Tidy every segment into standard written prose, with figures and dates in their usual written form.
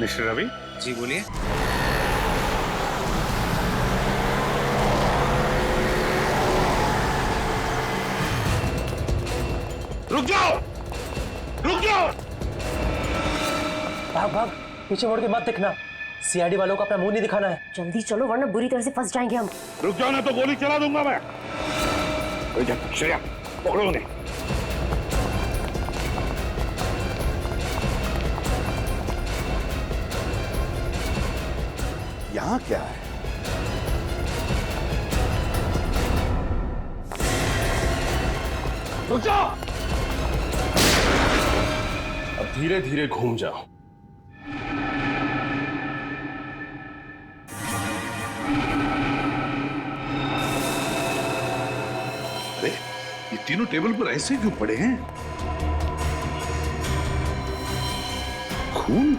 Mister Ravi. जी बोलिए। रुक जाओ, रुक जाओ। भाग भाग, पीछे मुड़ के मत दिखना। सीआईडी वालों को अपना मुंह नहीं दिखाना है। जल्दी चलो वरना बुरी तरह से फंस जाएंगे हम। रुक जाओ ना तो गोली चला दूंगा मैं। श्रेया, पकड़ो उन्हें। यहाँ क्या है? रुक जाओ। अब धीरे धीरे घूम जाओ। अरे ये तीनों टेबल पर ऐसे क्यों पड़े हैं? खून?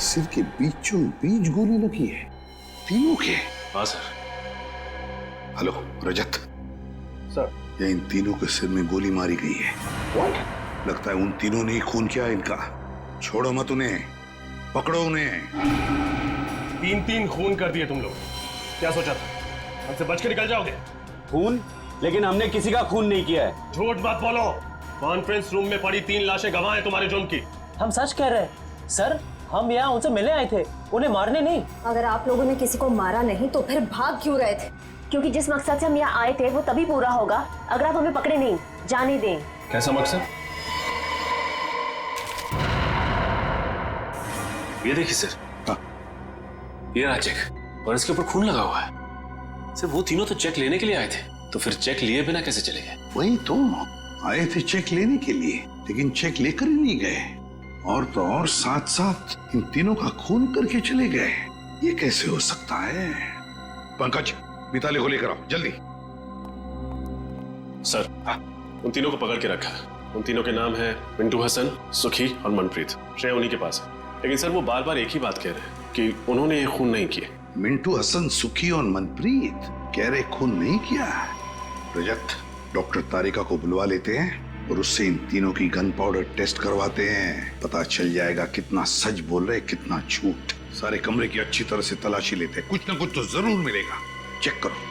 सिर के बीचों बीच गोली लगी है तीनों के। हाँ सर। हेलो रजत सर। ये इन तीनों के सिर में गोली मारी गई है। What? लगता है उन तीनों ने ही खून किया इनका। छोड़ो मत उन्हें, पकड़ो उन्हें। 3-3 खून कर दिए तुम लोग। क्या सोचा था हमसे बच के निकल जाओगे? खून? लेकिन हमने किसी का खून नहीं किया है। झूठ मत बोलो। कॉन्फ्रेंस रूम में पड़ी 3 लाशें गवाह हैं तुम्हारे जुर्म की। हम सच कह रहे हैं सर, हम यहाँ उनसे मिलने आए थे, उन्हें मारने नहीं। अगर आप लोगों ने किसी को मारा नहीं तो फिर भाग क्यों रहे थे? क्योंकि जिस मकसद से हम यहाँ आए थे वो तभी पूरा होगा अगर आप हमें पकड़े नहीं, जाने दें। कैसा मकसद? ये देखिए सर। हाँ। ये रहा चेक और इसके ऊपर खून लगा हुआ है। सर वो तीनों तो चेक लेने के लिए आए थे, तो फिर चेक लिए बिना कैसे चले गए? वही तो, आए थे चेक लेने के लिए लेकिन चेक लेकर ही नहीं गए, और तो और साथ साथ इन तीनों का खून करके चले गए। ये कैसे हो सकता है? पंकज, मिताली को लेकर आओ जल्दी। सर उन तीनों को पकड़ के रखा है। उन तीनों के नाम है मिंटू हसन, सुखी और मनप्रीत। श्रेया उन्हीं के पास है, लेकिन सर वो बार बार एक ही बात कह रहे हैं कि उन्होंने ये खून नहीं किए। मिंटू हसन, सुखी और मनप्रीत कह रहे खून नहीं किया। रजत, डॉक्टर तारिका को बुलवा लेते हैं और उससे इन तीनों की गन पाउडर टेस्ट करवाते हैं। पता चल जाएगा कितना सच बोल रहे कितना झूठ। सारे कमरे की अच्छी तरह से तलाशी लेते हैं, कुछ ना कुछ तो जरूर मिलेगा। चेक करो।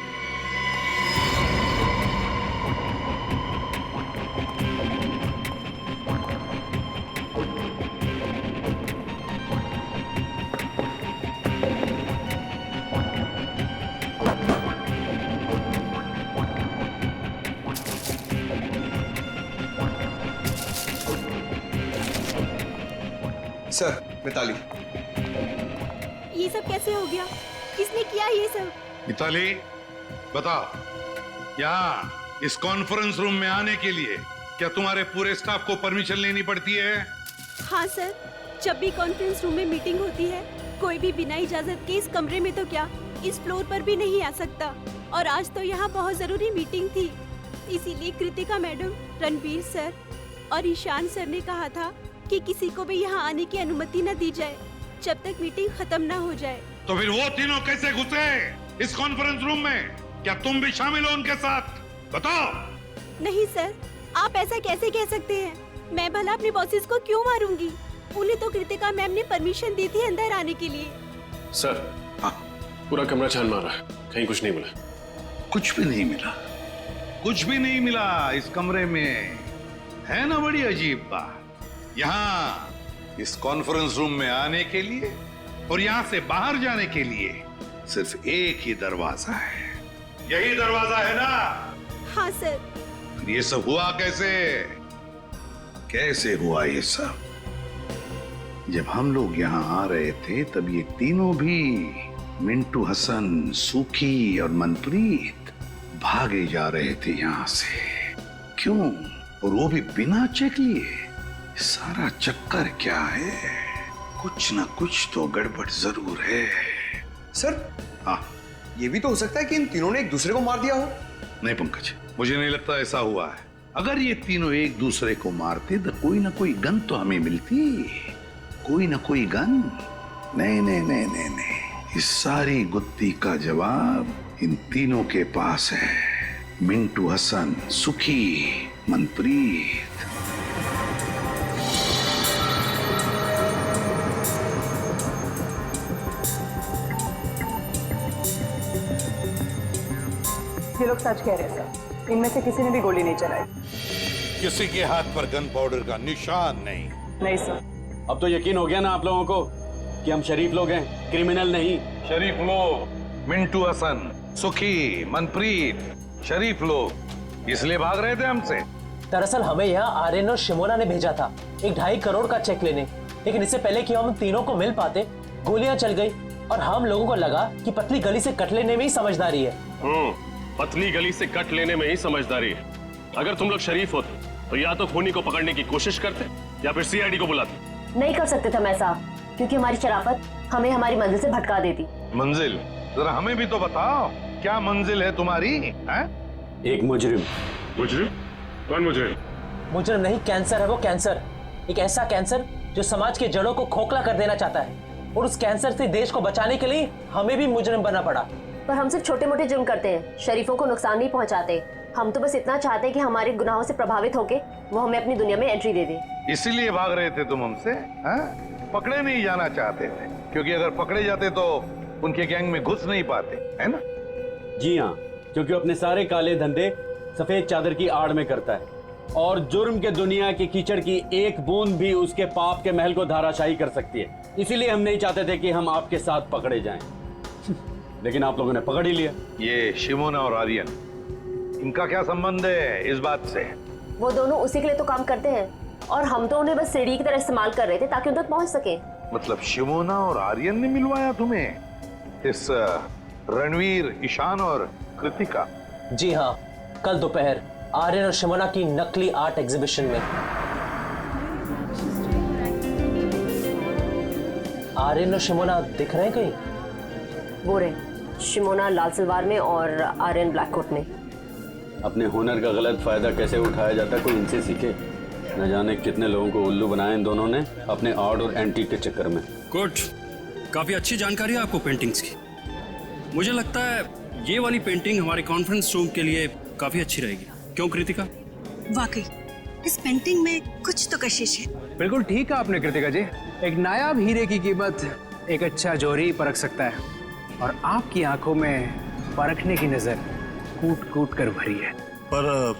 सर, मिताली। ये सब कैसे हो गया? किसने किया ये सब? मिताली बता, यहाँ इस कॉन्फ्रेंस रूम में आने के लिए क्या तुम्हारे पूरे स्टाफ को परमिशन लेनी पड़ती है? हाँ सर, जब भी कॉन्फ्रेंस रूम में मीटिंग होती है कोई भी बिना इजाजत के इस कमरे में तो क्या इस फ्लोर पर भी नहीं आ सकता। और आज तो यहाँ बहुत जरूरी मीटिंग थी, इसीलिए कृतिका मैडम, रणबीर सर और ईशान सर ने कहा था कि किसी को भी यहाँ आने की अनुमति न दी जाए जब तक मीटिंग खत्म ना हो जाए। तो फिर वो तीनों कैसे घुसे इस कॉन्फ्रेंस रूम में? क्या तुम भी शामिल हो उनके साथ? बताओ। नहीं सर, आप ऐसा कैसे कह सकते हैं? मैं भला अपने बॉसेस को क्यों मारूंगी? उन्हें तो कृतिका मैम ने परमिशन दी थी अंदर आने के लिए। सर हाँ, पूरा कमरा छान मारा है, कहीं कुछ नहीं मिला। कुछ भी नहीं मिला? कुछ भी नहीं मिला इस कमरे में? है ना बड़ी अजीब बात। यहाँ इस कॉन्फ्रेंस रूम में आने के लिए और यहाँ से बाहर जाने के लिए सिर्फ एक ही दरवाजा है। यही दरवाजा है ना? हाँ सर। फिर ये सब हुआ कैसे? कैसे हुआ ये सब? जब हम लोग यहाँ आ रहे थे तब ये तीनों भी, मिंटू हसन, सुखी और मनप्रीत, भागे जा रहे थे यहाँ से। क्यों? और वो भी बिना चेक लिए। सारा चक्कर क्या है? कुछ ना कुछ तो गड़बड़ जरूर है। सर, हाँ, ये भी तो हो सकता है कि इन तीनों ने एक दूसरे को मार दिया हो। नहीं पंकज, मुझे नहीं लगता ऐसा हुआ है। अगर ये तीनों एक दूसरे को मारते तो कोई ना कोई गन तो हमें मिलती। कोई ना कोई गन। नहीं नहीं नहीं नहीं नहीं, इस सारी गुत्थी का जवाब इन तीनों के पास है मिंटू हसन, सुखी, मनप्रीत। ये लोग सच कह रहे हैं सर, इनमें से किसी ने भी गोली नहीं चलाई। किसी के हाथ पर गन पाउडर का निशान नहीं। नहीं सर। अब तो यकीन हो गया ना आप लोगों को कि हम शरीफ लोग हैं, क्रिमिनल नहीं। शरीफ लोग, मिंटू हसन, सुखी, मनप्रीत, शरीफ लोग इसलिए भाग रहे थे हमसे। दरअसल हमें यहाँ आर्यन और शिमोना ने भेजा था एक 2.5 करोड़ का चेक लेने, लेकिन इससे पहले कि हम तीनों को मिल पाते गोलियां चल गई और हम लोगों को लगा कि पतली गली से कट लेने में ही समझदारी है। पतली गली से कट लेने में ही समझदारी है। अगर तुम लोग शरीफ होते तो या तो खूनी को पकड़ने की कोशिश करते या फिर सीआईडी को बुलाते। नहीं कर सकते थे मैं साहब, क्योंकि हमारी शराफत हमें हमारी मंजिल से भटका देती। मंजिल? जरा हमें भी तो बताओ, क्या मंजिल है तुम्हारी? है? एक मुजरिम। मुजरिम? कौन मुजरिम? मुजरिम नहीं, कैंसर है वो, कैंसर। एक ऐसा कैंसर जो समाज के जड़ों को खोखला कर देना चाहता है, और उस कैंसर से देश को बचाने के लिए हमें भी मुजरिम बनना पड़ा। पर हम सिर्फ छोटे मोटे जुर्म करते हैं, शरीफों को नुकसान नहीं पहुंचाते। हम तो बस इतना चाहते हैं कि हमारे गुनाहों से प्रभावित होके वो हमें अपनी दुनिया में एंट्री दे दे। इसीलिए भाग रहे थे तुम हमसे? पकड़े नहीं जाना चाहते थे, क्योंकि अगर पकड़े जाते तो उनके गैंग में घुस नहीं पाते, है ना? जी हाँ, क्योंकि अपने सारे काले धंधे सफेद चादर की आड़ में करता है, और जुर्म के दुनिया की कीचड़ की एक बूंद भी उसके पाप के महल को धाराशाही कर सकती है। इसीलिए हम नहीं चाहते थे कि हम आपके साथ पकड़े जाएं। लेकिन आप लोगों ने पकड़ ही लिया। ये शिमोना और आर्यन, इनका क्या संबंध है इस बात से? वो दोनों उसी के लिए तो काम करते हैं, और हम तो उन्हें बस सीढ़ी की तरह इस्तेमाल कर रहे थे ताकि उन तक पहुंच सके। मतलब शिमोना और आर्यन ने मिलवाया तुम्हें इस रणवीर, ईशान और कृतिका? जी हाँ, कल दोपहर आर्यन और शिमोना की नकली आर्ट एग्जीबिशन में। आर्यन और शिमोना दिख रहे हैं कहीं? वो रहे, शिमोना लाल सलवार में और आर्यन ब्लैक कोट में। अपने हुनर का गलत फायदा कैसे उठाया जाता है, कोई इनसे सीखे। न जाने कितने लोगों को उल्लू बनाया इन दोनों ने अपने आर्ट और एंटीक के चक्कर में। गुड, काफी अच्छी जानकारी है आपको पेंटिंग्स की। मुझे लगता है ये वाली पेंटिंग हमारे कॉन्फ्रेंस रूम के लिए काफी अच्छी रहेगी। क्यों कृतिका? वाकई इस पेंटिंग में कुछ तो कशिश है। बिल्कुल ठीक है आपने कृतिका जी। एक नायाब हीरे की कीमत एक अच्छा जौहरी ही परख सकता है, और आपकी आंखों में परखने की नजर कूट कूट कर भरी है। पर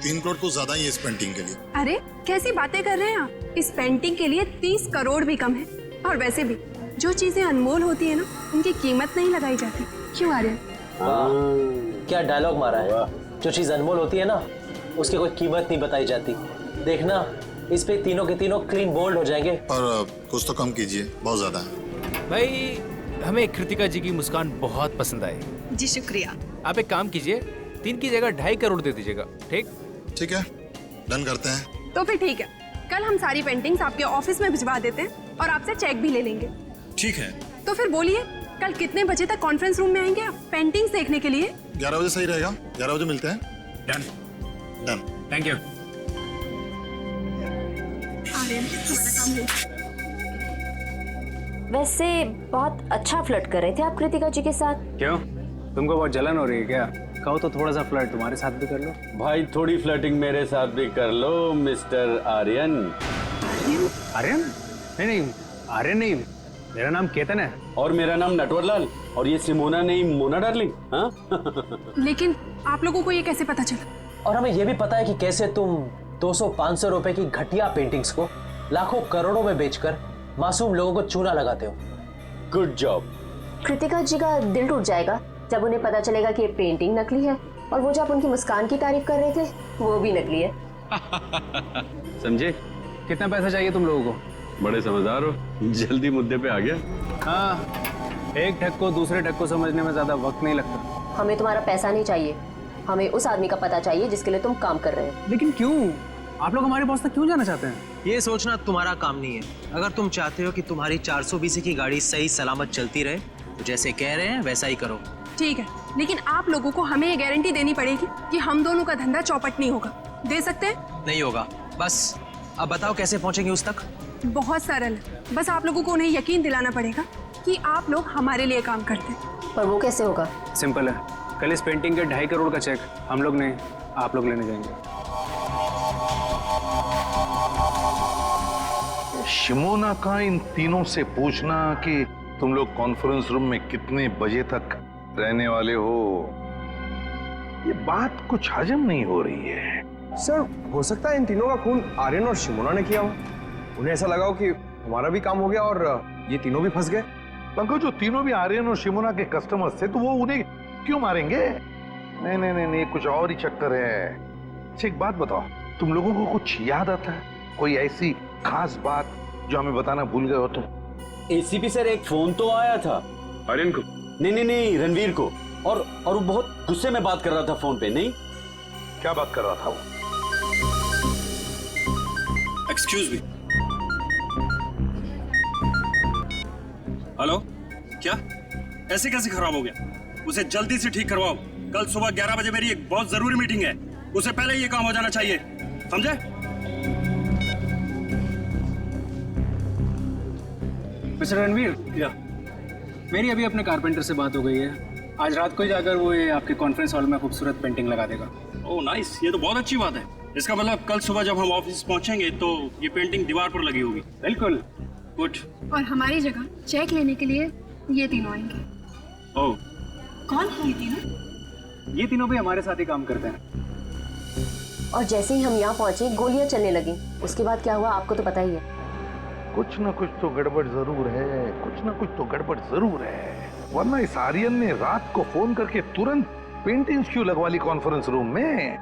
3 करोड़ तो ज्यादा ही है इस पेंटिंग के लिए। अरे कैसी बातें कर रहे हैं आप? इस पेंटिंग के लिए 30 करोड़ भी कम है। और वैसे भी जो चीजें अनमोल होती है ना, उनकी कीमत नहीं लगाई जाती। क्यों आर्यन? क्या डायलॉग मारा है। जो चीज अनमोल होती है ना, उसकी कोई कीमत नहीं बताई जाती। देखना, इस पे तीनों के तीनों क्लीन बोल्ड हो जाएंगे। पर कुछ तो कम कीजिए, बहुत ज्यादा है। भाई, हमें कृतिका जी की मुस्कान बहुत पसंद आई। जी शुक्रिया। आप एक काम कीजिए, 3 की जगह 2.5 करोड़ दे दीजिएगा। ठीक? ठीक है, डन करते हैं। तो फिर ठीक है, कल हम सारी पेंटिंग्स आपके ऑफिस में भिजवा देते हैं और आपसे चेक भी ले लेंगे। ठीक है। तो फिर बोलिए, कल कितने बजे तक कॉन्फ्रेंस रूम में आएंगे आप पेंटिंग्स देखने के लिए? 11 बजे सही रहेगा। 11 बजे मिलते हैं। डन। डन। Thank you. वैसे बहुत अच्छा फ्लर्ट कर रहे थे आप कृतिका जी के साथ। क्यों, तुमको बहुत जलन हो रही है क्या? कहो तो थोड़ा सा फ्लर्ट तुम्हारे साथ भी कर लो। भाई थोड़ी फ्लर्टिंग मेरे साथ भी कर लो मिस्टर आर्यन। आर्यन? नहीं, आर्यन नहीं, मेरा नाम केतन है। और मेरा नाम नटवरलाल। और ये सिमोना नहीं, मोना डार्लिंग। हाँ? लेकिन आप लोगों को ये कैसे पता चला? और हमें ये भी पता है कि कैसे तुम 200-500 रुपए की घटिया पेंटिंग्स को लाखों करोड़ों में बेचकर मासूम लोगों को चूना लगाते हो। Good job. कृतिका जी का दिल टूट जाएगा जब उन्हें पता चलेगा कि ये पेंटिंग नकली है, और वो जो आप उनकी मुस्कान की तारीफ कर रहे थे वो भी नकली है। समझे? कितना पैसा चाहिए तुम लोगों को? बड़े समझदार हो, जल्दी मुद्दे पे आ गया। हाँ, एक ठग को दूसरे ठग को समझने में ज्यादा वक्त नहीं लगता। हमें तुम्हारा पैसा नहीं चाहिए, हमें उस आदमी का पता चाहिए जिसके लिए तुम काम कर रहे हो। लेकिन क्यों? आप लोग हमारे बॉस तक क्यों जाना चाहते हैं? ये सोचना तुम्हारा काम नहीं है। अगर तुम चाहते हो कि तुम्हारी 420 की गाड़ी सही सलामत चलती रहे, तो जैसे कह रहे हैं वैसा ही करो। ठीक है, लेकिन आप लोगों को हमें ये गारंटी देनी पड़ेगी कि हम दोनों का धंधा चौपट नहीं होगा। दे सकते हैं? नहीं होगा। बस अब बताओ कैसे पहुंचेंगे उस तक? बहुत सरल है, बस आप लोगों को उन्हें यकीन दिलाना पड़ेगा कि आप लोग हमारे लिए काम करते हैं। पर वो कैसे होगा? सिंपल है, कल इस पेंटिंग के 2.5 करोड़ का चेक हम लोग नहीं, आप लोग लेने जाएंगे। शिमोना का इन तीनों से पूछना कि तुम लोग कॉन्फ्रेंस रूम में कितने बजे तक रहने वाले हो, ये बात कुछ हजम नहीं हो रही है। सर हो सकता है इन तीनों का खून आर्यन और शिमोना ने किया हो। उन्हें ऐसा लगा हो कि हमारा भी काम हो गया और ये तीनों भी फंस गए। पंकज, जो तीनों भी आर्यन और शिमोना के कस्टमर्स थे तो वो उन्हें क्यों मारेंगे? नहीं नहीं नहीं, कुछ और ही चक्कर है। अच्छा एक बात बताओ, तुम लोगों को कुछ याद आता है? कोई ऐसी खास बात जो हमें बताना भूल गए हो तुम? एसीपी सर, एक फोन तो आया था आर्यन को? नहीं, रणवीर को। और वो बहुत गुस्से में बात कर रहा था फोन पे। नहीं, क्या बात कर रहा था वो? Excuse me. हेलो, क्या ऐसे कैसे खराब हो गया? उसे जल्दी से ठीक करवाओ। कल सुबह 11 बजे मेरी एक बहुत जरूरी मीटिंग है, उसे पहले ये काम हो जाना चाहिए, समझे? मिस्टर रणवीर, या मेरी अभी अपने कारपेंटर से बात हो गई है। आज रात को ही जाकर वो ये आपके कॉन्फ्रेंस हॉल में खूबसूरत पेंटिंग लगा देगा। ओह नाइस, ये तो बहुत अच्छी बात है। इसका मतलब कल सुबह जब हम ऑफिस पहुंचेंगे तो ये पेंटिंग दीवार पर लगी होगी। बिल्कुल। गुड। और हमारी जगह चेक लेने के लिए ये तीनों आएंगे। ओह, कौन है ये तीनों? ये तीनों भी हमारे साथ ही काम करते हैं। और जैसे ही हम यहाँ पहुंचे गोलियां चलने लगी। उसके बाद क्या हुआ आपको तो पता ही है। कुछ ना कुछ तो गड़बड़ जरूर है, कुछ ना कुछ तो गड़बड़ जरूर है, वरना इस आर्यन ने रात को फोन करके तुरंत पेंटिंग्स क्यों लगवा ली कॉन्फ्रेंस रूम में?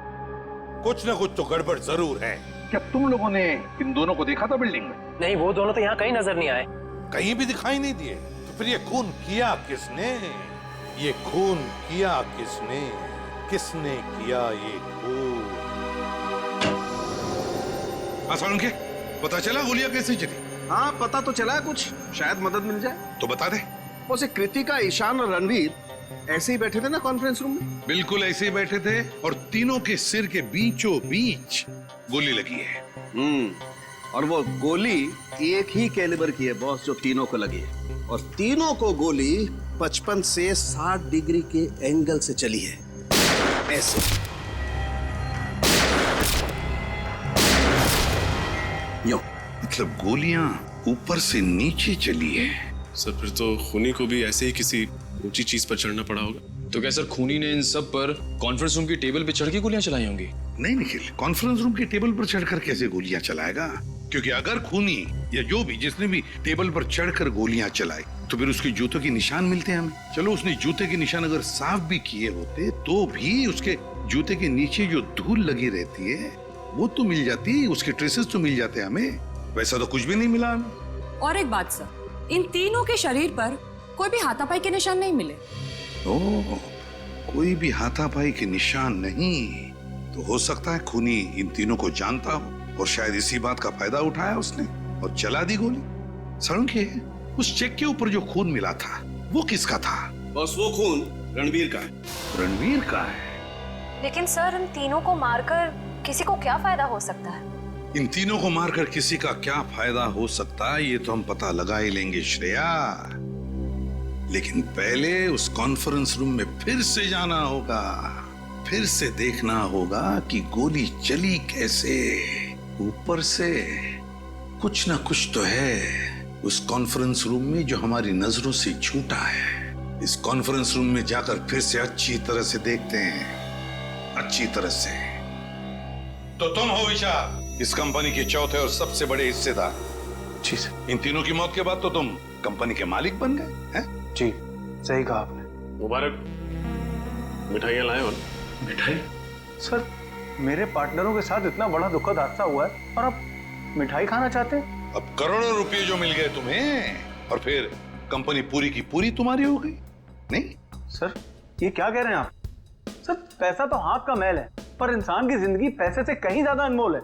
कुछ ना कुछ तो गड़बड़ जरूर है। क्या तुम लोगों ने इन दोनों को देखा था बिल्डिंग में? नहीं, वो दोनों तो यहाँ कहीं नजर नहीं आए। कहीं भी दिखाई नहीं दिए। तो फिर ये खून किया किसने? ये खून किया किसने? किसने किया ये खून? आसान के पता चला गोलियां कैसे चली? हाँ पता तो चला है कुछ, शायद मदद मिल जाए। तो बता दे। उसे कृतिका, ईशान और रणवीर ऐसे ही बैठे थे ना कॉन्फ्रेंस रूम में? बिल्कुल ऐसे ही बैठे थे और तीनों के सिर के बीचों बीच गोली लगी है। और वो गोली एक ही कैलिबर की है बॉस, जो तीनों को लगी है। और तीनों को गोली 55 से 60 डिग्री के एंगल से चली है, ऐसे। यो मतलब गोलियां ऊपर से नीचे चली है। सर फिर तो खूनी को भी ऐसे ही किसी ऊंची चीज पर चढ़ना पड़ा होगा। तो क्या सर खूनी ने इन सब पर कॉन्फ्रेंस रूम की टेबल पे चढ़ के गोलियां चलाई होंगी? नहीं निखिल, कॉन्फ्रेंस रूम की टेबल पर चढ़कर कैसे गोलियां चलाएगा? क्योंकि अगर खूनी या जो भी जिसने भी टेबल पर चढ़कर गोलियां चलाई तो फिर उसके जूतों के निशान मिलते हैं हमें। चलो उसने जूते के निशान अगर साफ भी किए होते तो भी उसके जूते के नीचे जो धूल लगी रहती है वो तो मिल जाती, उसके ट्रेसेस तो मिल जाते हमें। वैसा तो कुछ भी नहीं मिला हमें। और एक बात सर, इन तीनों के शरीर पर कोई भी हाथापाई के निशान नहीं मिले। ओह, कोई भी हाथापाई के निशान नहीं? तो हो सकता है खूनी इन तीनों को जानता हो और शायद इसी बात का फायदा उठाया उसने और चला दी गोली। सड़के उस चेक के ऊपर जो खून मिला था वो किसका था? बस वो खून रणवीर का है। रणवीर का है? लेकिन सर इन तीनों को मारकर किसी को क्या फायदा हो सकता है? इन तीनों को मारकर किसी का क्या फायदा हो सकता है ये तो हम पता लगा ही लेंगे श्रेया। लेकिन पहले उस कॉन्फ्रेंस रूम में फिर से जाना होगा, फिर से देखना होगा कि गोली चली कैसे। ऊपर से कुछ ना कुछ तो है उस कॉन्फ्रेंस रूम में जो हमारी नजरों से छूटा है। इस कॉन्फ्रेंस रूम में जाकर फिर से अच्छी तरह से देखते हैं, अच्छी तरह से। तो तुम हो विशाल, इस कंपनी के चौथे और सबसे बड़े हिस्सेदार। जी सर। इन तीनों की मौत के बाद तो तुम कंपनी के मालिक बन गए हैं? जी सही कहा आपने। मुबारक। मिठाइयाँ लाए हो ना? मिठाई? सर मेरे पार्टनरों के साथ इतना बड़ा दुखद हादसा हुआ है और आप मिठाई खाना चाहते हैं? अब करोड़ों रुपए जो मिल गए तुम्हें और फिर कंपनी पूरी की पूरी तुम्हारी हो गई? नहीं सर ये क्या कह रहे हैं आप? सर पैसा तो हाथ का मैल है पर इंसान की जिंदगी पैसे से कहीं ज्यादा अनमोल है।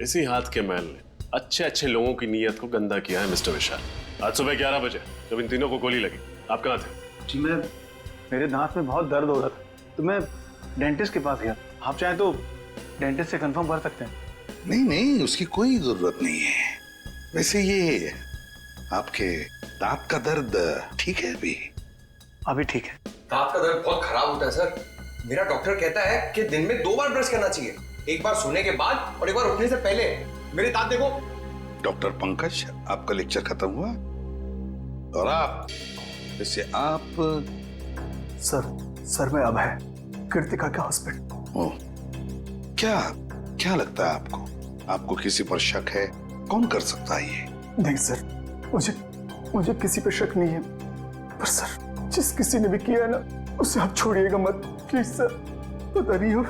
इसी हाथ के मैल ने अच्छे अच्छे लोगों की नीयत को गंदा किया है मिस्टर विशाल। आज सुबह 11 बजे जब इन तीनों को गोली लगी आप कहाँ थे? जी मेरे दांत में बहुत दर्द हो रहा था तो मैं डेंटिस्ट के पास गया। आप चाहें तो डेंटिस्ट से कंफर्म कर सकते हैं। नहीं नहीं उसकी कोई जरूरत नहीं है। वैसे ये आपके दांत का दर्द ठीक है? अभी ठीक है। दांत का दर्द बहुत खराब होता है सर। मेरा डॉक्टर कहता है कि दिन में 2 बार ब्रश करना चाहिए, एक बार सोने के बाद और एक बार उठने से पहले। मेरे दांत देखो। डॉक्टर पंकज, आपका लेक्चर खत्म हुआ? और आप वैसे आप? सर मैं अभय, कृतिका के हस्बैंड। ओ, क्या लगता है आपको? आपको किसी पर शक है? कौन कर सकता है ये? नहीं सर, मुझे किसी पे शक नहीं है, पर सर जिस किसी ने भी किया है ना, उसे आप छोड़िएगा मत प्लीज सर। पता नहीं हो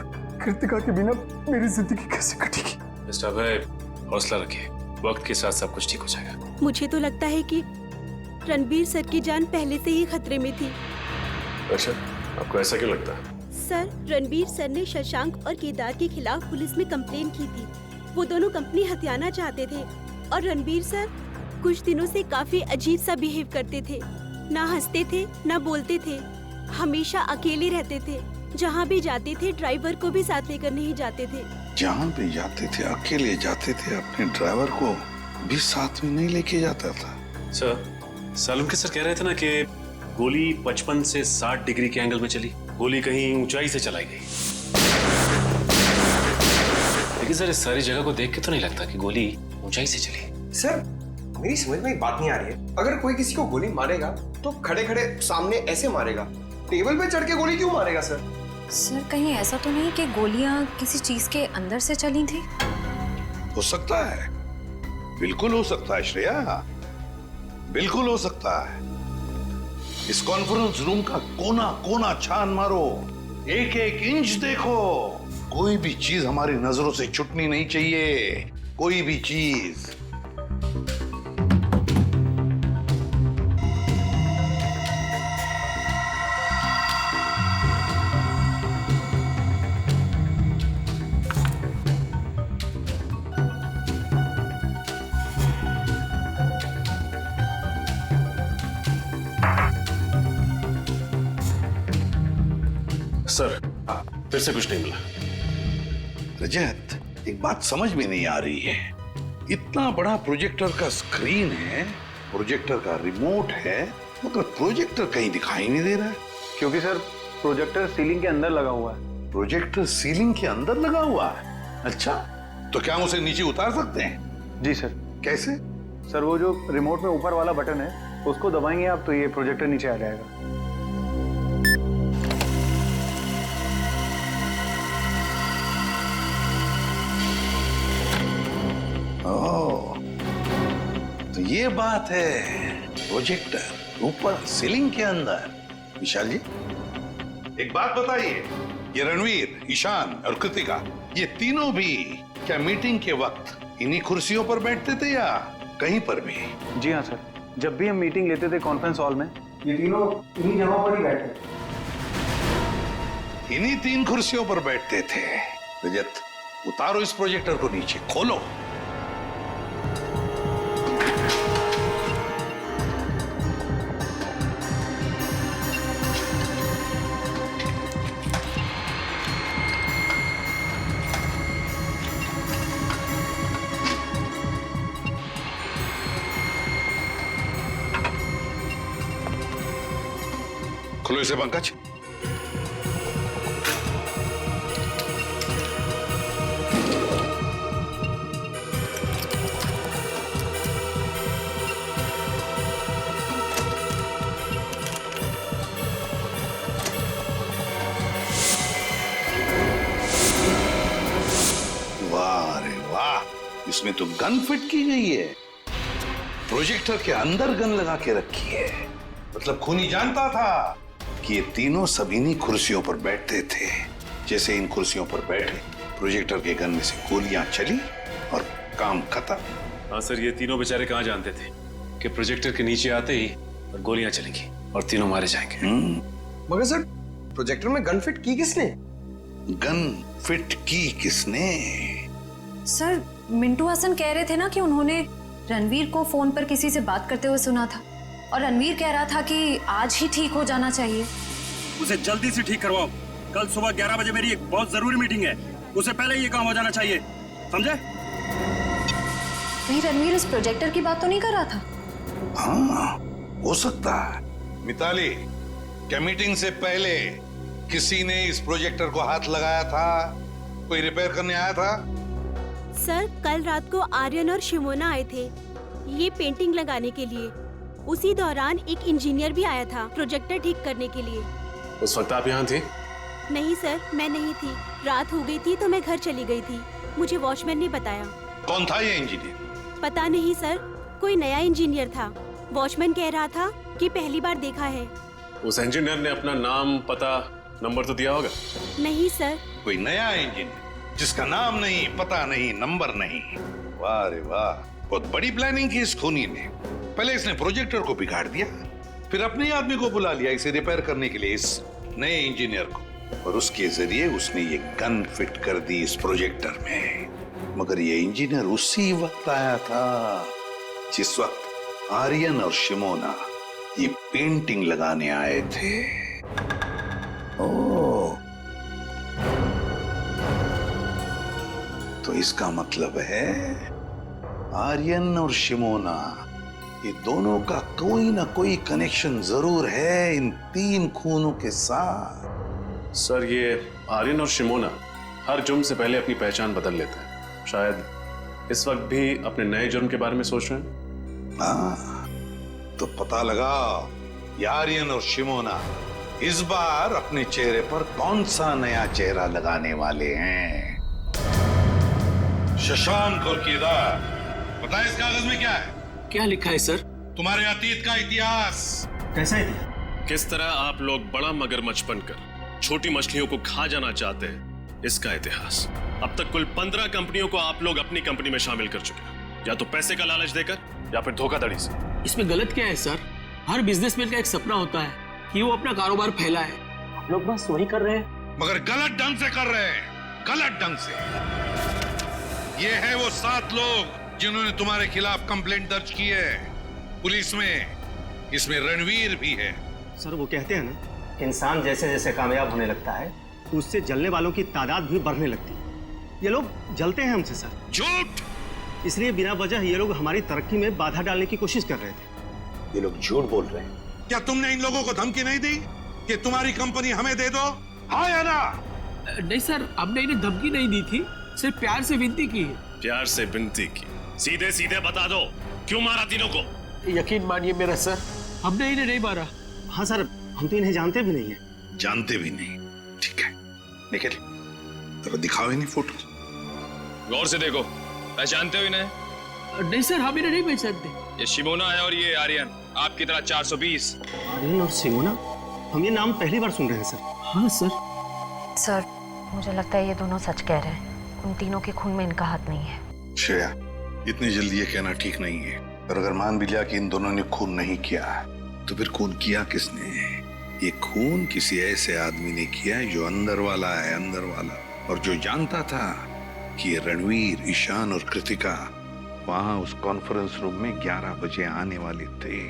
कृतिका के बिना मेरी जिंदगी कैसे कटेगी। मिस्टर अभय, हौसला रखिए, वक्त के साथ सब कुछ ठीक हो जाएगा। मुझे तो लगता है कि रणबीर सर की जान पहले से ही खतरे में थी। अच्छा, आपको ऐसा क्यों लगता है? सर, रणबीर सर ने शशांक और केदार के खिलाफ पुलिस में कंप्लेन की थी। वो दोनों कंपनी हथियाना चाहते थे और रणबीर सर कुछ दिनों से काफी अजीब सा बिहेव करते थे। ना हंसते थे, ना बोलते थे, हमेशा अकेले रहते थे। जहाँ भी जाते थे ड्राइवर को भी साथ लेकर नहीं जाते थे। जहाँ भी जाते थे अकेले जाते थे, अपने ड्राइवर को भी साथ में नहीं लेके जाता था। सर, सालुंके सर कह रहे थे ना कि गोली 55 से 60 डिग्री के एंगल में चली। गोली कहीं ऊंचाई से चलाई गई। लेकिन सर, इस सारी जगह को देख के तो नहीं लगता कि गोली ऊंचाई से चली। सर, मेरी समझ में एक बात नहीं आ रही है। अगर कोई किसी को गोली मारेगा तो खड़े खड़े सामने ऐसे मारेगा, टेबल पे चढ़ के गोली क्यों मारेगा सर? सर, कहीं ऐसा तो नहीं कि गोलियां किसी चीज के अंदर से चली थी? हो सकता है, बिल्कुल हो सकता है श्रेया, बिल्कुल हो सकता है। इस कॉन्फ्रेंस रूम का कोना कोना छान मारो, एक एक इंच देखो, कोई भी चीज हमारी नजरों से छूटनी नहीं चाहिए, कोई भी चीज। सर, फिर से कुछ नहीं मिला। रजत, एक बात समझ में नहीं आ रही है। इतना बड़ा प्रोजेक्टर का स्क्रीन है, प्रोजेक्टर का रिमोट है, मगर प्रोजेक्टर कहीं दिखाई नहीं दे रहा है। क्योंकि सर प्रोजेक्टर सीलिंग के अंदर लगा हुआ है। प्रोजेक्टर सीलिंग के अंदर लगा हुआ है? अच्छा, तो क्या हम उसे नीचे उतार सकते हैं? जी सर। कैसे? सर, वो जो रिमोट में ऊपर वाला बटन है, उसको दबाएंगे आप तो ये प्रोजेक्टर नीचे आ जाएगा। ओह, तो ये बात है, प्रोजेक्टर ऊपर सीलिंग के अंदर। विशाल जी, एक बात बताइए, ये रणवीर, ईशान और कृतिका, ये तीनों भी क्या मीटिंग के वक्त इन्हीं कुर्सियों पर बैठते थे या कहीं पर भी? जी हाँ सर, जब भी हम मीटिंग लेते थे कॉन्फ्रेंस हॉल में, ये तीनों इन्हीं जगहों पर ही बैठते थे। इन्हीं 3 कुर्सियों पर बैठते थे। रजत, उतारो इस प्रोजेक्टर को नीचे, खोलो। खोलो इसे पंकज। वाह रे वाह, इसमें तो गन फिट की गई है। प्रोजेक्टर के अंदर गन लगा के रखी है। मतलब खूनी जानता था कि ये तीनों सब इन्हीं कुर्सियों पर बैठते थे। जैसे इन कुर्सियों पर बैठे, प्रोजेक्टर के गन में से गोलियां चली और काम खत्म। हाँ सर, ये तीनों बेचारे कहाँ जानते थे कि प्रोजेक्टर के नीचे आते ही और गोलियां चलेंगी और तीनों मारे जाएंगे। मगर सर, प्रोजेक्टर में गन फिट की किसने? गन फिट की किसने? सर, मिंटू हसन कह रहे थे ना कि उन्होंने रणवीर को फोन पर किसी से बात करते हुए सुना था और रणवीर कह रहा था कि आज ही ठीक हो जाना चाहिए। उसे जल्दी से ठीक करवाओ। कल सुबह 11 बजे मेरी एक बहुत जरूरी मीटिंग है, उससे पहले ये काम हो जाना चाहिए, समझे? कहीं रणवीर इस प्रोजेक्टर की बात तो नहीं कर रहा था? हाँ, हो सकता है। मिताली, क्या मीटिंग से पहले किसी ने इस प्रोजेक्टर को हाथ लगाया था? कोई रिपेयर करने आया था? सर कल रात को आर्यन और शिमोना आए थे ये पेंटिंग लगाने के लिए। उसी दौरान एक इंजीनियर भी आया था प्रोजेक्टर ठीक करने के लिए। उस वक्त आप यहाँ थी? नहीं सर, मैं नहीं थी। रात हो गई थी तो मैं घर चली गई थी। मुझे वॉचमैन ने बताया। कौन था ये इंजीनियर? पता नहीं सर, कोई नया इंजीनियर था। वॉचमैन कह रहा था कि पहली बार देखा है। उस इंजीनियर ने अपना नाम, पता, नंबर तो दिया होगा? नहीं सर। कोई नया इंजीनियर जिसका नाम नहीं, पता नहीं, नंबर नहीं। वाह रे वाह, बहुत बड़ी प्लानिंग की इस खूनी ने। पहले इसने प्रोजेक्टर को बिगाड़ दिया, फिर अपने आदमी को बुला लिया इसे रिपेयर करने के लिए, इस नए इंजीनियर को, और उसके जरिए उसने ये गन फिट कर दी इस प्रोजेक्टर में। मगर ये इंजीनियर उसी वक्त आया था जिस वक्त आर्यन और शिमोना ये पेंटिंग लगाने आए थे। ओह, तो इसका मतलब है आर्यन और शिमोना ये दोनों का कोई ना कोई कनेक्शन जरूर है इन 3 खूनों के साथ। सर ये आर्यन और शिमोना हर जुर्म से पहले अपनी पहचान बदल लेते हैं। शायद इस वक्त भी अपने नए जुर्म के बारे में सोच रहे हैं। हाँ, तो पता लगाओ ये आर्यन और शिमोना इस बार अपने चेहरे पर कौन सा नया चेहरा लगाने वाले हैं। शशांक और केदार, पता है इस कागज में क्या है? क्या लिखा है सर? तुम्हारे अतीत का इतिहास। कैसा इतिहास? किस तरह आप लोग बड़ा मगरमच्छ बनकर छोटी मछलियों को खा जाना चाहते हैं, इसका इतिहास। अब तक कुल 15 कंपनियों को आप लोग अपनी कंपनी में शामिल कर चुके हैं, या तो पैसे का लालच देकर या फिर धोखाधड़ी से। इसमें गलत क्या है सर? हर बिजनेसमैन का एक सपना होता है कि वो अपना कारोबार फैलाए। हम लोग बस वही कर रहे हैं। मगर गलत ढंग से कर रहे हैं, गलत ढंग से। ये है वो 7 लोग जिन्होंने तुम्हारे खिलाफ कंप्लेंट दर्ज की है पुलिस में। इसमें रणवीर भी है। सर वो कहते हैं ना, इंसान जैसे जैसे कामयाब होने लगता है तो उससे जलने वालों की तादाद भी बढ़ने लगती है। ये लोग जलते हैं हमसे सर। झूठ! इसलिए बिना वजह ये लोग हमारी तरक्की में बाधा डालने की कोशिश कर रहे थे। ये लोग झूठ बोल रहे हैं। क्या तुमने इन लोगों को धमकी नहीं दी कि तुम्हारी कंपनी हमें दे दो? हाँ या ना? नहीं सर, हमने इन्हें धमकी नहीं दी थी, सिर्फ प्यार से विनती की है। प्यार से विनती की? सीधे सीधे बता दो, क्यों मारा तीनों को? यकीन मानिए मेरा सर, हमने इन्हें नहीं मारा। हाँ सर, हम तो इन्हें जानते भी नहीं है। जानते भी नहीं? ठीक है, निकल, जरा दिखाओ इन्हें फोटो। गौर से देखो, पहचानते हो इन्हें? नहीं सर, हम इन्हें नहीं पहचानते। ये शिमोना है और ये आर्यन, आपकी तरह 420। आर्यन और शिमोना, हम ये नाम पहली बार सुन रहे हैं सर। हाँ सर। सर, मुझे लगता है ये दोनों सच कह रहे हैं। उन तीनों के खून में इनका हाथ नहीं है। श्रेया, इतनी जल्दी ये कहना ठीक नहीं है। और अगर मान भी लिया कि इन दोनों ने खून नहीं किया, तो फिर खून किया किसने? ये खून किसी ऐसे आदमी ने किया है जो अंदर वाला है, अंदर वाला, और जो जानता था कि ये रणवीर, ईशान और कृतिका वहां उस कॉन्फ्रेंस रूम में 11 बजे आने वाले थे।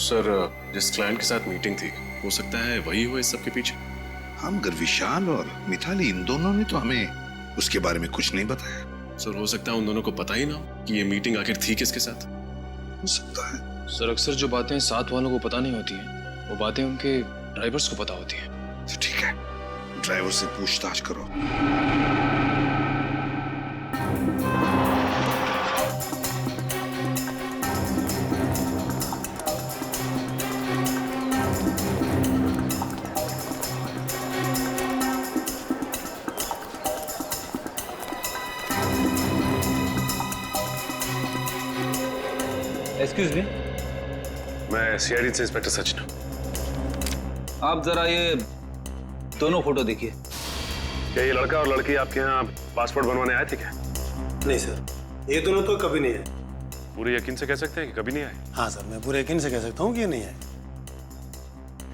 सर, जिस क्लाइंट के साथ मीटिंग थी, हो सकता है वही हो इस सब के पीछे। हम मगर विशाल और मिताली, इन दोनों ने तो हमें उसके बारे में कुछ नहीं बताया। सर, हो सकता है उन दोनों को पता ही ना हो कि ये मीटिंग आखिर थी किसके साथ। हो सकता है। सर, अक्सर जो बातें साथ वालों को पता नहीं होती हैं, वो बातें उनके ड्राइवर्स को पता होती हैं। तो ठीक है, ड्राइवर से पूछताछ करो। एक्सक्यूज मी, मैं सीआईडी से इंस्पेक्टर सचिन। आप जरा ये दोनों फोटो देखिए। क्या ये लड़का और लड़की आपके यहाँ पासपोर्ट बनवाने आए थे क्या? नहीं सर, ये दोनों तो कभी नहीं आए। पूरे यकीन से कह सकते हैं कि कभी नहीं आए? हाँ सर, मैं पूरे यकीन से कह सकता हूँ कि ये नहीं आए।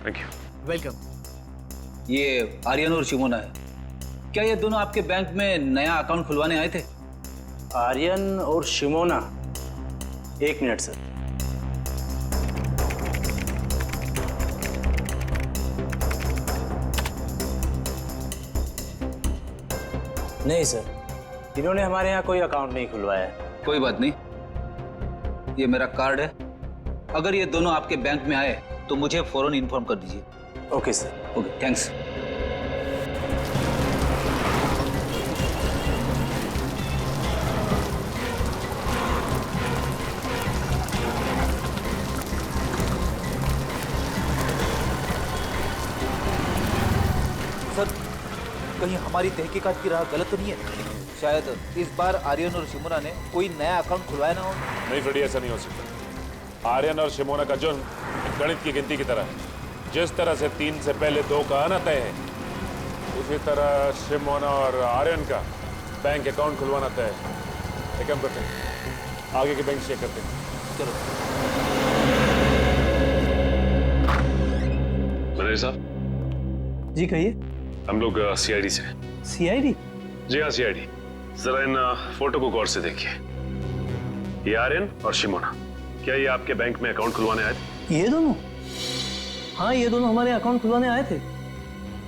Thank you. वेलकम। ये आर्यन और शिमोना है। क्या ये दोनों आपके बैंक में नया अकाउंट खुलवाने आए थे? आर्यन और शिमोना? एक मिनट सर। नहीं सर, इन्होंने हमारे यहाँ कोई अकाउंट नहीं खुलवाया है। कोई बात नहीं, ये मेरा कार्ड है। अगर ये दोनों आपके बैंक में आए तो मुझे फौरन इन्फॉर्म कर दीजिए। Okay sir. Okay, thanks. कहीं हमारी तहकीकात की राह गलत तो नहीं है? शायद इस बार आर्यन और शिमोना ने कोई नया अकाउंट खुलवाया ना हो। नहीं फ्रेडी, ऐसा नहीं हो सकता। आर्यन और शिमोना का जुर्म गणित की गिनती की तरह है। जिस तरह से 3 से पहले 2 का आना तय है, उसी तरह शिमोना और आर्यन का बैंक अकाउंट खुलवाना तय है। एक काम करते हैं, आगे के बैंक चेक करते हैं। चलो। मैनेजर साहब। जी कहिए। हम लोग सीआईडी से। सीआईडी? जी हाँ, सीआईडी। जरा इन फोटो को गौर से देखिए। ये आर्यन और शिमोना, क्या ये आपके बैंक में अकाउंट खुलवाने आए थे? ये दोनों? हाँ, ये दोनों हमारे अकाउंट खुलवाने आए थे,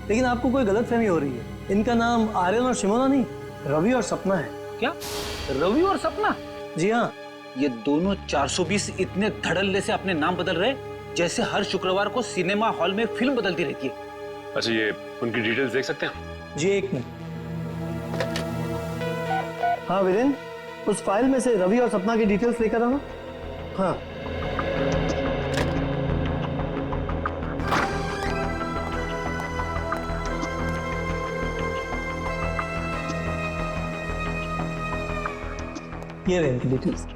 लेकिन आपको कोई गलतफहमी हो रही है। इनका नाम आर्यन और शिमोना नहीं, रवि और सपना है। क्या? रवि और सपना? जी हाँ। ये दोनों 420 इतने धड़ल्ले से अपने नाम बदल रहे जैसे हर शुक्रवार को सिनेमा हॉल में फिल्म बदलती रहती है। अच्छा, ये उनकी डिटेल्स देख सकते हैं? जी, एक मिनट। हाँ वीरेंद्र, उस फाइल में से रवि और सपना की डिटेल्स लेकर आना। हाँ। ये रहे इनकी डिटेल्स।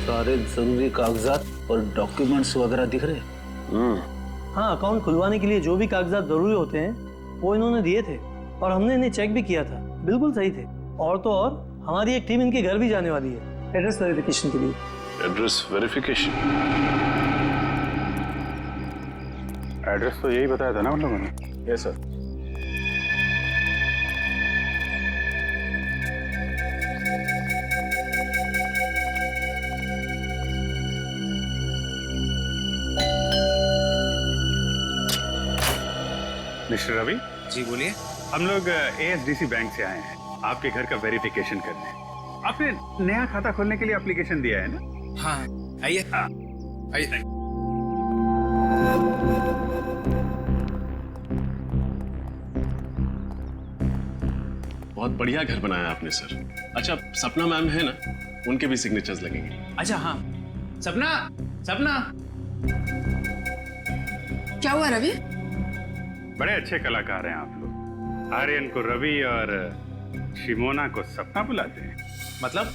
सारे जरूरी कागजात और डॉक्यूमेंट्स वगैरह दिख रहे हैं। हाँ, अकाउंट खुलवाने के लिए जो भी कागजात जरूरी होते हैं वो इन्होंने दिए थे और हमने इन्हें चेक भी किया था, बिल्कुल सही थे। और तो और हमारी एक टीम इनके घर भी जाने वाली है एड्रेस वेरिफिकेशन के लिए। Address verification? एड्रेस तो यही बताया था ना उन लोगों ने। Yes sir. मिस्टर रवि। जी बोलिए। हम लोग एएसडीसी बैंक से आए हैं आपके घर का वेरिफिकेशन करने। आपने नया खाता खोलने के लिए एप्लीकेशन दिया है ना? हाँ, आइए आइए। बहुत बढ़िया घर बनाया आपने सर। अच्छा, सपना मैम है ना, उनके भी सिग्नेचर्स लगेंगे। अच्छा हाँ, सपना सपना। क्या हुआ रवि? बड़े अच्छे कलाकार हैं आप लोग। आर्यन को रवि और शिमोना को सपना बुलाते हैं। मतलब?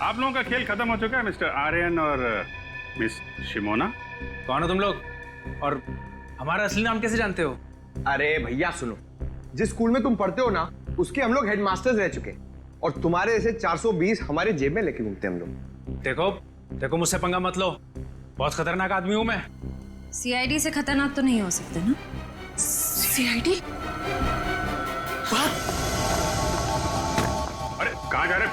आप लोगों का खेल खत्म हो चुका है मिस्टर आर्यन और मिस शिमोना। कौन हो तुम लोग और हमारा असली नाम कैसे जानते हो? अरे भैया सुनो, जिस स्कूल में तुम पढ़ते हो ना, उसके हम लोग हेडमास्टर्स रह चुके हैं और तुम्हारे जैसे 420 हमारे जेब में लेके घूमते हैं हम लोग। देखो देखो, मुझसे पंगा मत लो, बहुत खतरनाक आदमी हूं मैं। सीआईडी से खतरनाक तो नहीं हो सकते ना? सीआईडी? अरे कहाँ जा रहे?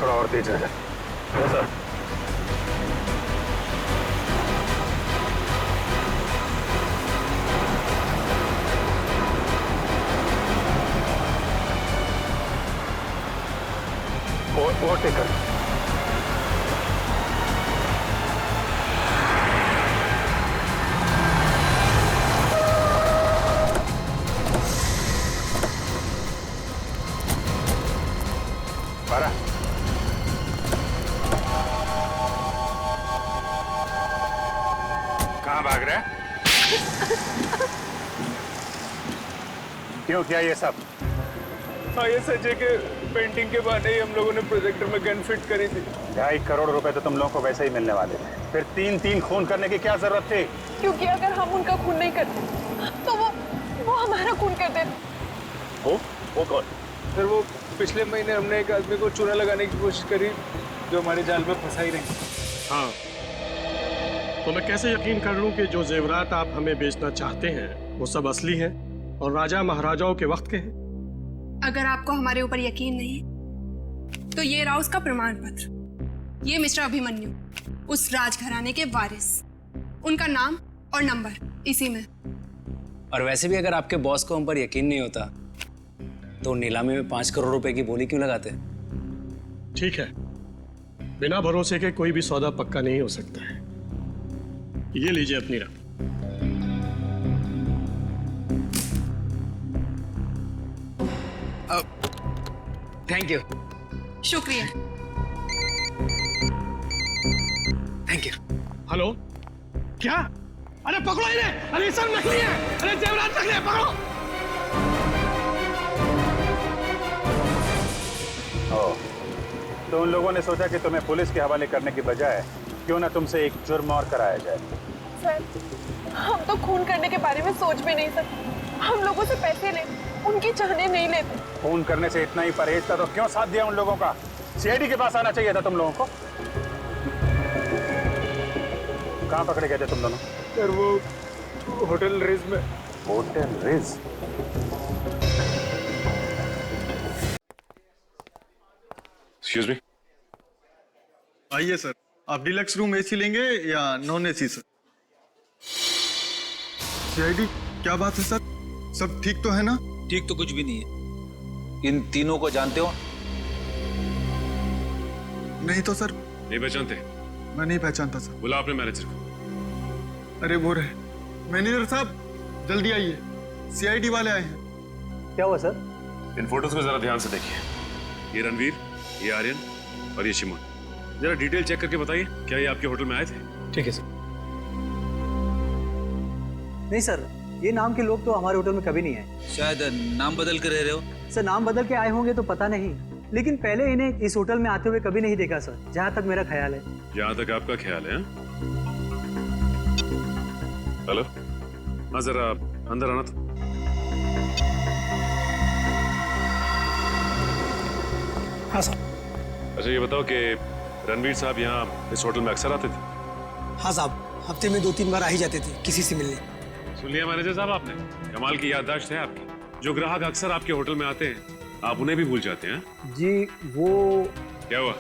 थोड़ा और तेज है सर। ओवरटेक कर। कहाँ भाग रहा है? क्यों, क्या ये सब? हाँ, ये सच है कि पेंटिंग के बहाने ही हम लोगों ने प्रोजेक्टर में गन फिट करी थी। 2.5 करोड़ रुपए तो तुम लोगों को वैसे ही मिलने वाले थे, फिर 3-3 खून करने की क्या जरूरत थी? क्योंकि अगर हम उनका खून नहीं करते तो वो हमारा खून कर देते। वो कौन? फिर वो पिछले महीने हमने एक आदमी को चूना लगाने की कोशिश करी, जो हमारे जाल में फंसा ही रही। हाँ, तो मैं कैसे यकीन कर लूं कि जो जेवरात आप हमें बेचना चाहते हैं वो सब असली हैं और राजा महाराजाओं के वक्त के हैं? अगर आपको हमारे ऊपर यकीन नहीं तो ये रहा उसका प्रमाण पत्र। ये मिस्टर अभिमन्यु, उस राजघराने के वारिस, उनका नाम और नंबर इसी में। और वैसे भी अगर आपके बॉस को हम पर यकीन नहीं होता तो नीलामी में 5 करोड़ रुपए की बोली क्यों लगाते? ठीक है, बिना भरोसे के कोई भी सौदा पक्का नहीं हो सकता है। ये लीजिए अपनी रकम। Thank you. शुक्रिया। Thank you. हेलो, क्या? अरे पकड़ो इन्हें! अरे सब नकली है! अरे जेवरात नकली है, पकड़ो! तो उन लोगों ने सोचा कि तुम्हें पुलिस के हवाले करने की बजाय क्यों ना तुमसे एक जुर्म और कराया जाए। सर, हम तो खून करने के बारे में सोच भी नहीं सकते। हम लोगों से पैसे ले, उनकी चाहने नहीं लेते। खून करने से इतना ही परहेज था तो क्यों साथ दिया उन लोगों का? सीआईडी के पास आना चाहिए था तुम लोगों को। कहाँ पकड़े गए थे तुम दोनों? सर वो होटल रिज में। Hotel ridge? Excuse me. आइए सर, आप डिलक्स रूम एसी लेंगे या नॉन एसी सर? सीआईडी, क्या बात है सर? सब ठीक तो है ना? ठीक तो कुछ भी नहीं है। इन तीनों को जानते हो? नहीं तो सर। नहीं पहचानते? मैं नहीं पहचानता सर। बुला अपने मैनेजर को। अरे वो रहे। मैनेजर साहब जल्दी आइए, सीआईडी वाले आए हैं। क्या हुआ सर? इन फोटोज को जरा ध्यान से देखिए। ये रणवीर, ये आर्यन और ये शिमोन। जरा डिटेल चेक करके बताइए, क्या ये आपके होटल में आए थे? ठीक है सर। नहीं सर, ये नाम के लोग तो हमारे होटल में कभी नहीं आए। शायद नाम बदल कर रह रहे हो। सर नाम बदल के आए होंगे तो पता नहीं, लेकिन पहले इन्हें इस होटल में आते हुए कभी नहीं देखा सर, जहाँ तक मेरा ख्याल है। जहाँ तक आपका ख्याल है? हेलो, हाँ जरा अंदर आना था। हाँ सर। अच्छा ये बताओ कि रणवीर साहब यहाँ इस होटल में अक्सर आते थे? हाँ साहब, हफ्ते में 2-3 बार आ ही जाते थे किसी से मिलने। सुन लिया मैनेजर साहब आपने? कमाल की याददाश्त है आपकी। जो ग्राहक अक्सर आपके होटल में आते हैं आप उन्हें भी भूल जाते हैं? जी वो क्या हुआ,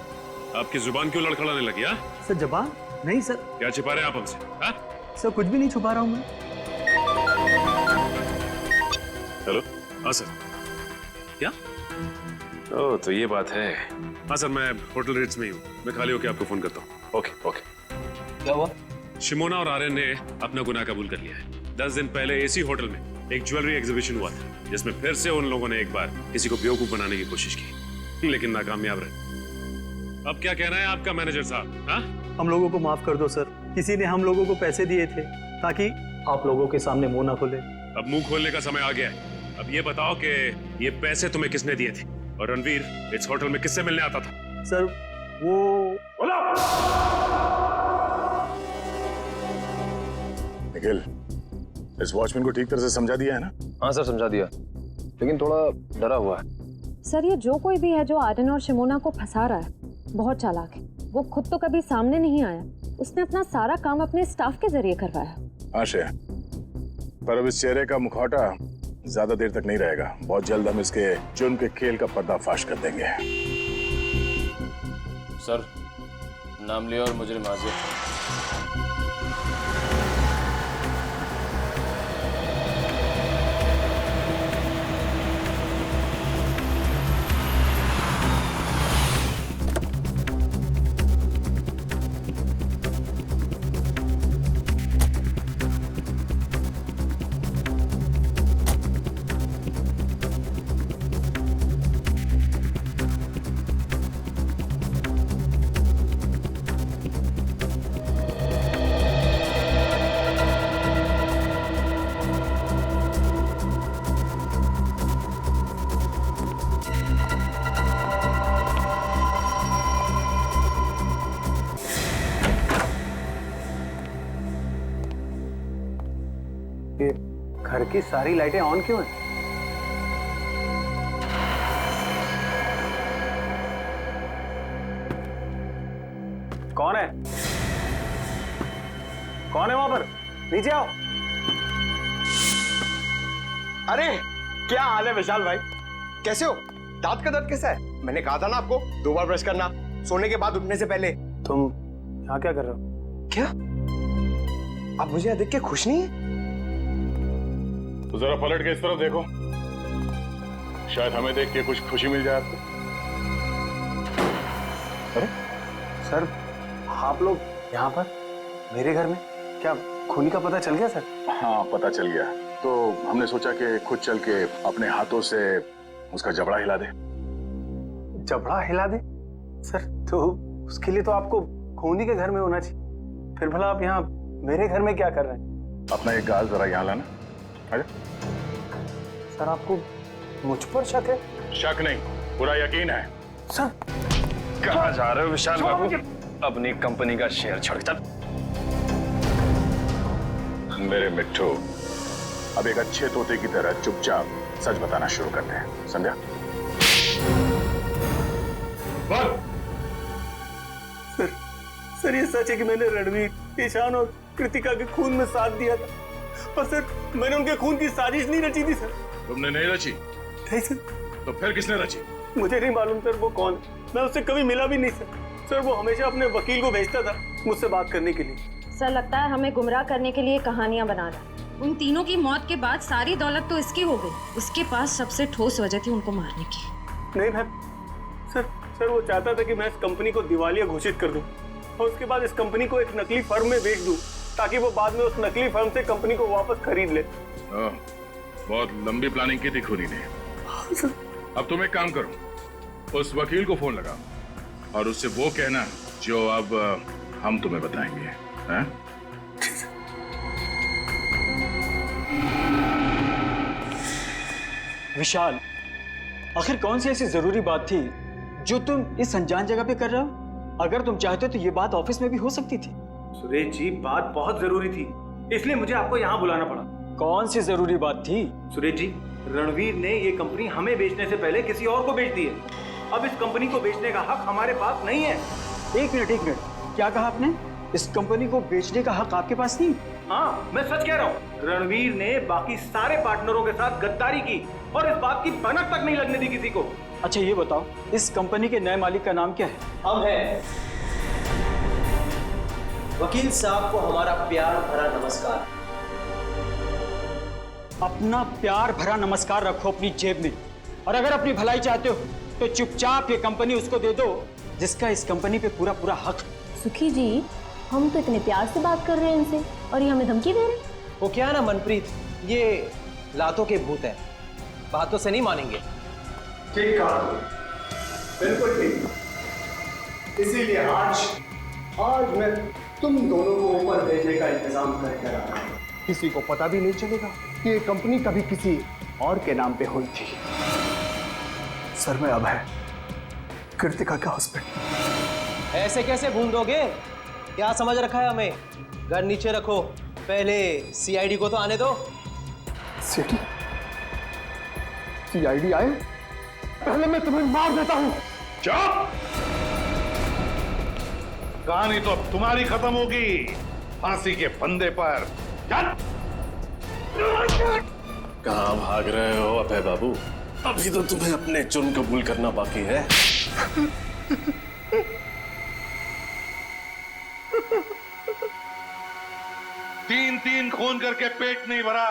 आपकी जुबान क्यों लड़खड़ाने लगी? हाँ सर, जबान नहीं सर। क्या छिपा रहे हैं आप हमसे? हाँ सर कुछ भी नहीं छुपा रहा हूँ मैं। हेलो, हाँ सर। क्या? ओह तो ये बात है। हाँ सर, मैं होटल रिट्स में ही हूँ। मैं खाली होकर आपको फोन करता हूँ। Okay okay. क्या हुआ? शिमोना और आर्यन ने अपना गुनाह कबूल कर लिया है। 10 दिन पहले इसी होटल में एक ज्वेलरी एग्जीबिशन हुआ था जिसमें फिर से उन लोगों ने एक बार किसी को बेवकूफ बनाने की कोशिश की, लेकिन नाकामयाब रहे। अब क्या कहना है आपका मैनेजर साहब? हाँ, हम लोगों को माफ कर दो सर। किसी ने हम लोगों को पैसे दिए थे ताकि आप लोगों के सामने मुंह ना खोले। अब मुंह खोलने का समय आ गया है। अब ये बताओ कि ये पैसे तुम्हें किसने दिए थे और रणवीर इस होटल में किससे मिलने आता था? सर वो निखिल, इस वॉचमैन को ठीक तरह से समझा दिया है ना? हाँ सर समझा दिया, लेकिन थोड़ा डरा हुआ है। सर ये जो कोई भी है जो आर्यन और शिमोना को फंसा रहा है बहुत चालाक है। वो खुद तो कभी सामने नहीं आया, उसने अपना सारा काम अपने स्टाफ के जरिए करवाया। आशय, पर अब इस चेहरे का मुखौटा ज्यादा देर तक नहीं रहेगा। बहुत जल्द हम इसके जुर्म के खेल का पर्दाफाश कर देंगे। सर नाम लिया और मुजरिम हाजिर। घर की सारी लाइटें ऑन क्यों हैं? कौन है वहां पर? नीचे आओ। अरे क्या हाल है विशाल भाई, कैसे हो? दांत का दर्द कैसा है? मैंने कहा था ना आपको 2 बार ब्रश करना सोने के बाद उठने से पहले। तुम यहाँ क्या कर रहे हो? क्या आप मुझे यहाँ देख के खुश नहीं है? तो जरा पलट के इस तरफ देखो, शायद हमें देख के कुछ खुशी मिल जाए आपको। अरे सर, आप लोग यहाँ पर मेरे घर में? क्या खूनी का पता चल गया सर? हाँ पता चल गया, तो हमने सोचा कि खुद चल के अपने हाथों से उसका जबड़ा हिला दे। जबड़ा हिला दे? सर तो उसके लिए तो आपको खूनी के घर में होना चाहिए, फिर भला आप यहाँ मेरे घर में क्या कर रहे हैं? अपना एक गाल जरा यहाँ लाना। आजा। सर आपको मुझ पर शक है? शक नहीं, पूरा यकीन है। सर कहाँ जा रहे हो विशाल बाबू? अपनी कंपनी का शेयर छोड़ चल। मेरे मिट्ठू, अब एक अच्छे तोते की तरह चुपचाप सच बताना शुरू करते हैं, समझा? बोल। सर ये सच है कि मैंने रणवीर, ईशान और कृतिका के खून में साथ दिया था, पर सर मैंने उनके खून की साजिश नहीं रची थी सर। तुमने नहीं रची? नहीं सर। तो फिर किसने रची? मुझे नहीं मालूम सर वो कौन, मैं उससे कभी मिला भी नहीं सर। सर वो हमेशा अपने वकील को भेजता था मुझसे बात करने के लिए। सर लगता है हमें गुमराह करने के लिए कहानियां बना रहा है। उन तीनों की मौत के बाद सारी दौलत तो इसकी हो गई, उसके पास सबसे ठोस वजह थी उनको मारने की। नहीं मैम, सर वो चाहता था कि मैं इस कंपनी को दिवालिया घोषित कर दूं और उसके बाद इस कंपनी को एक नकली फर्म में बेच दूं, ताकि वो बाद में उस नकली फर्म से कंपनी को वापस खरीद ले। बहुत लंबी प्लानिंग की थी खूनी ने। अब तुम एक काम करो, उस वकील को फोन लगाओ और उससे वो कहना जो अब हम तुम्हें बताएंगे। हैं? विशाल, आखिर कौन सी ऐसी जरूरी बात थी जो तुम इस अनजान जगह पे कर रहे हो? अगर तुम चाहते तो ये बात ऑफिस में भी हो सकती थी। सुरेश जी, बात बहुत जरूरी थी, इसलिए मुझे आपको यहाँ बुलाना पड़ा। कौन सी जरूरी बात थी? सुरेश जी, रणवीर ने ये कंपनी हमें बेचने से पहले किसी और को बेच दी है। अब इस कंपनी को बेचने का हक हमारे पास नहीं है। एक मिनट, क्या कहा आपने? इस कंपनी को बेचने का हक आपके पास नहीं? हाँ, मैं सच कह रहा हूँ। रणवीर ने बाकी सारे पार्टनरों के साथ गद्दारी की और इस बात की भनक तक नहीं लगने दी किसी को। अच्छा ये बताओ, इस कंपनी के नए मालिक का नाम क्या है? हम हैं। वकील साहब को हमारा प्यार भरा नमस्कार। अपना प्यार भरा नमस्कार रखो अपनी जेब में, और अगर अपनी भलाई चाहते हो तो चुपचाप ये कंपनी उसको दे दो जिसका इस कंपनी पे पूरा पूरा हक। सुखी जी, हम तो इतने प्यार से बात कर रहे हैं इनसे और ये हमें धमकी दे रहे हैं। वो क्या ना मनप्रीत, ये लातों के भूत है, बातों से नहीं मानेंगे। ठीक कहा, बिल्कुल ठीक। इसीलिए आज मैं तुम दोनों को ऊपर भेजने का इंतजाम करके रहा हूं। किसी को पता भी नहीं चलेगा कि ये कंपनी कभी किसी और के नाम पे हुई थी। सर मैं अब है कृतिका का हस्बैंड। ऐसे कैसे भूल दोगे? क्या समझ रखा है हमें? घर नीचे रखो, पहले सीआईडी को तो आने दो। सीआईडी आए? पहले मैं तुम्हें मार देता हूं। चुप! कहानी तो अब तुम्हारी खत्म होगी, फांसी के फंदे पर। कहाँ भाग रहे हो अभय बाबू? अभी तो तुम्हें अपने जुर्म कबूल करना बाकी है। तीन खून करके पेट नहीं भरा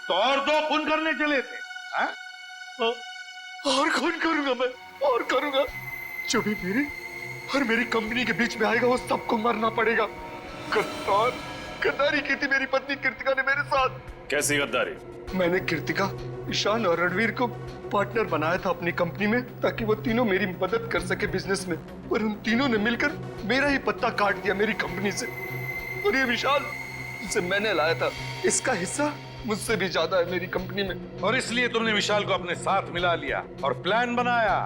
तो और 2 खून करने चले थे। हा? और खून करूंगा मैं, और करूंगा। जो भी मेरे और मेरी कंपनी के बीच में आएगा वो सबको मरना पड़ेगा। गद्दारी की थी मेरी पत्नी कृतिका ने मेरे साथ। कैसी गद्दारी? मैंने कृतिका, ईशान और रणवीर को पार्टनर बनाया था अपनी कंपनी में, ताकि वो तीनों मेरी मदद कर सके बिजनेस में, पर उन तीनों ने मिलकर मेरा ही पत्ता काट दिया मेरी कंपनी से। और ये विशाल जिसे मैंने लाया था, इसका हिस्सा मुझसे भी ज्यादा है मेरी कंपनी में। और इसलिए तुमने विशाल को अपने साथ मिला लिया और प्लान बनाया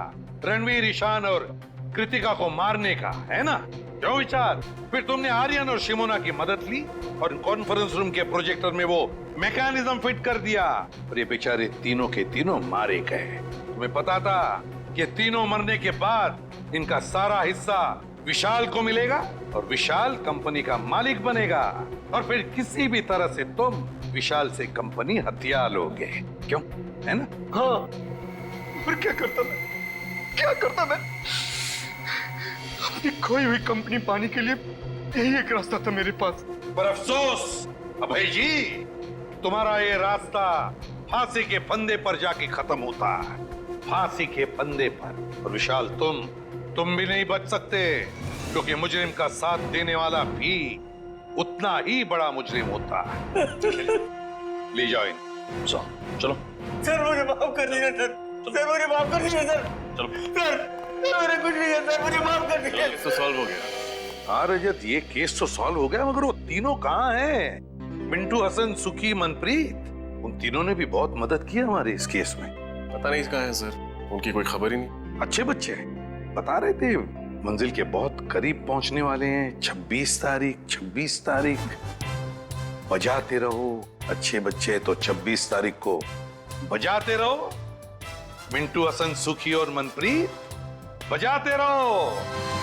रणवीर, ईशान और कृतिका को मारने का, है ना? क्यों विशाल? फिर तुमने आर्यन और शिमोना की मदद ली और कॉन्फ्रेंस रूम के प्रोजेक्टर में वो मैकेनिज्म फिट कर दिया और ये बेचारे तीनों के तीनों मारे गए। तुम्हें पता था कि तीनों मरने के बाद इनका सारा हिस्सा विशाल को मिलेगा और विशाल कंपनी का मालिक बनेगा और फिर किसी भी तरह से तुम विशाल से कंपनी हथिया लोगे, क्यों? है ना? हाँ। फिर क्या करता मैं? क्या करता मैं? अपनी खोई हुई कंपनी पाने के लिए यही एक रास्ता था मेरे पास। पर अफसोस अभय जी, तुम्हारा ये रास्ता फांसी के फंदे पर जाके खत्म होता है, फांसी के फंदे पर। और विशाल तुम भी नहीं बच सकते, क्योंकि मुजरिम का साथ देने वाला भी उतना ही बड़ा मुजरिम होता है। ले जाओ इन। चलो सर मुझे माफ कर दीजिए सर, सर मुझे माफ कर दीजिए सर, चलो सर मेरे कुछ नहीं है सर, मुझे माफ कर दीजिए। केस तो सॉल्व हो गया। हाँ रजत, ये केस तो सॉल्व हो गया, मगर वो तीनों कहाँ हैं? मिंटू, हसन, सुखी, मनप्रीत, उन तीनों ने भी बहुत मदद की हमारे इस केस में। पता नहीं कहाँ है सर, उनकी कोई खबर ही नहीं। अच्छे बच्चे बता रहे थे मंजिल के बहुत करीब पहुंचने वाले हैं। 26 तारीख बजाते रहो अच्छे बच्चे, तो 26 तारीख को बजाते रहो। मिंटू, हसन, सुखी और मनप्रीत बजाते रहो।